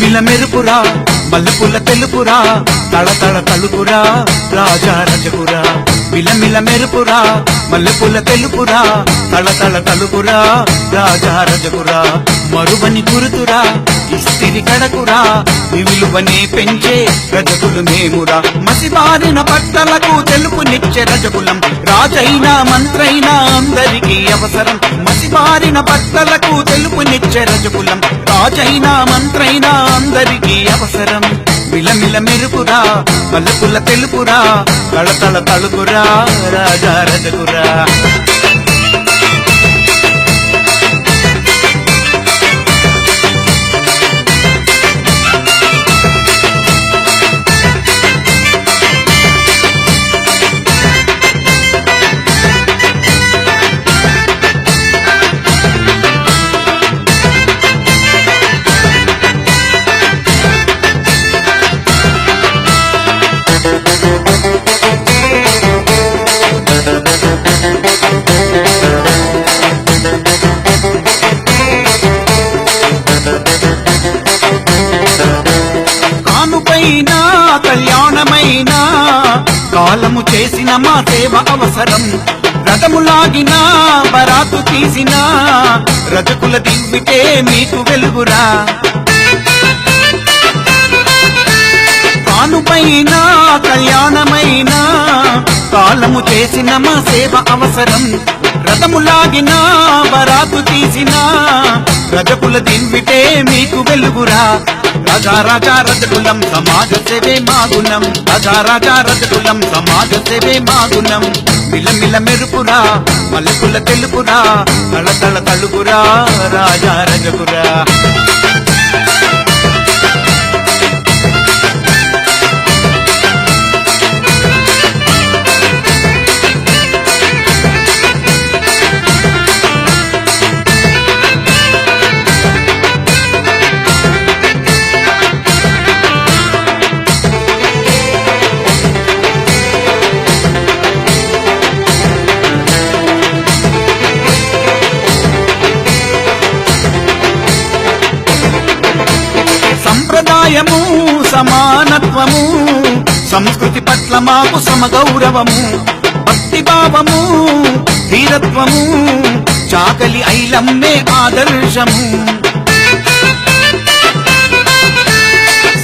మిలమిల మెరుపురా మల్లెపూల తెలుపురా తళతళ తలుపురా రాజా రజకురా మిలమిల మెరుపురా మల్లెపూల తెలుపురా తళతళ తలుపురా రాజా రజకురా మరువని గురుతురా ఇస్తిరి కడకురా విలువనే పెంచే రజకులు మేమురా మసిబారిన బట్టలకు తెలుపునిచ్చే రజకులం రాజైనా మంత్రైనా అందరికీ అవసరం మసిబారిన బట్టలకు తెలుపునిచ్చే రజకులం రాజైనా మంత్రైనా అందరికీ అవసరం మిలమిల మెరుపురా మల్లెపూల తెలుపురా తళతళ తలుపురా రాజా రజకురా కానుకైనా కళ్యాణమైనా కాలము చేసిన మా సేవ అవసరం రథములాగినా బరాతు తీసినా రజకుల దివ్విటే మీకు వెలుగురా కానుకైనా కళ్యాణమైనా కాలము చేసిన మా సేవ అవసరం రథములాగినా బరాతు తీసినా రజకుల దివ్విటే మీకు వెలుగురా రాజా రాజా రజకులం సమాజ సేవే మాగుణం రాజా రాజా రజకులం సమాజ సేవే మాగుణం మిలమిల మెరుపురా మల్లెపూల తెలుపురా తళతళ తలుపురా రాజా రజకురా సంప్రదాయము సమానత్వము సంస్కృతి పట్ల మాకు సమగౌరవము భక్తిభావము ధీరత్వము చాకలి ఐలమ్మే ఆదర్శము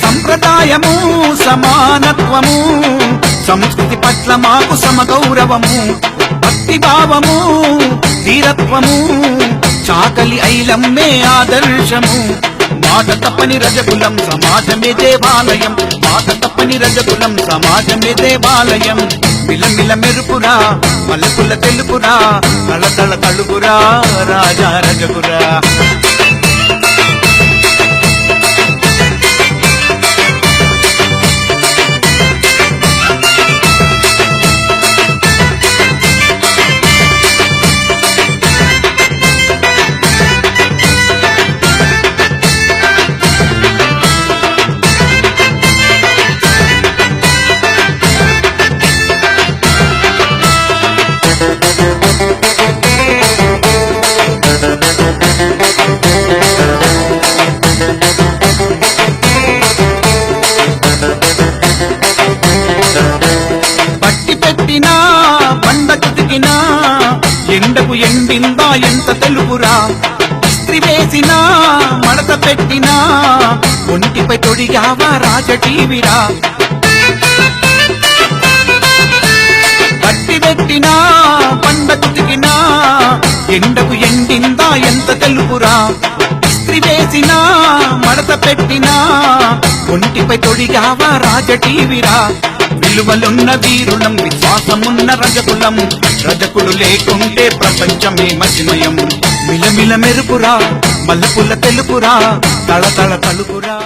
సంప్రదాయము సమానత్వము సంస్కృతి పట్ల మాకు సమగౌరవము భక్తిభావము ధీరత్వము చాకలి ఐలమ్మే ఆదర్శము మాట తప్పని రజకులం సమాజమే దేవాలయం మాట తప్పని రజకులం సమాజమే దేవాలయం మిలమిల మెరుపురా మల్లెపూల తెలుపురా తళతళ తలుపురా రాజా రజకురా ఎండకు ఎండిందా ఎంత తెలుపురా ఇస్త్రీ వేసినా మడత పెట్టినా ఒంటిపై తొడిగావా రాజటీవిరా పట్టి పెట్టినా పండకు దిగినా ఎండకు ఎండిందా ఎంత తెలుపురా ఇస్త్రీ వేసినా మడత పెట్టినా ఒంటిపై తొడిగావా రాజటీవిరా విలువలున్న వీరులం విశ్వాసమున్న రజకులం రజకులు లేకుంటే ప్రపంచమే మసిమయం మిలమిల మెరుపురా మల్లెపూల తెలుపురా తళతళ తలుపురా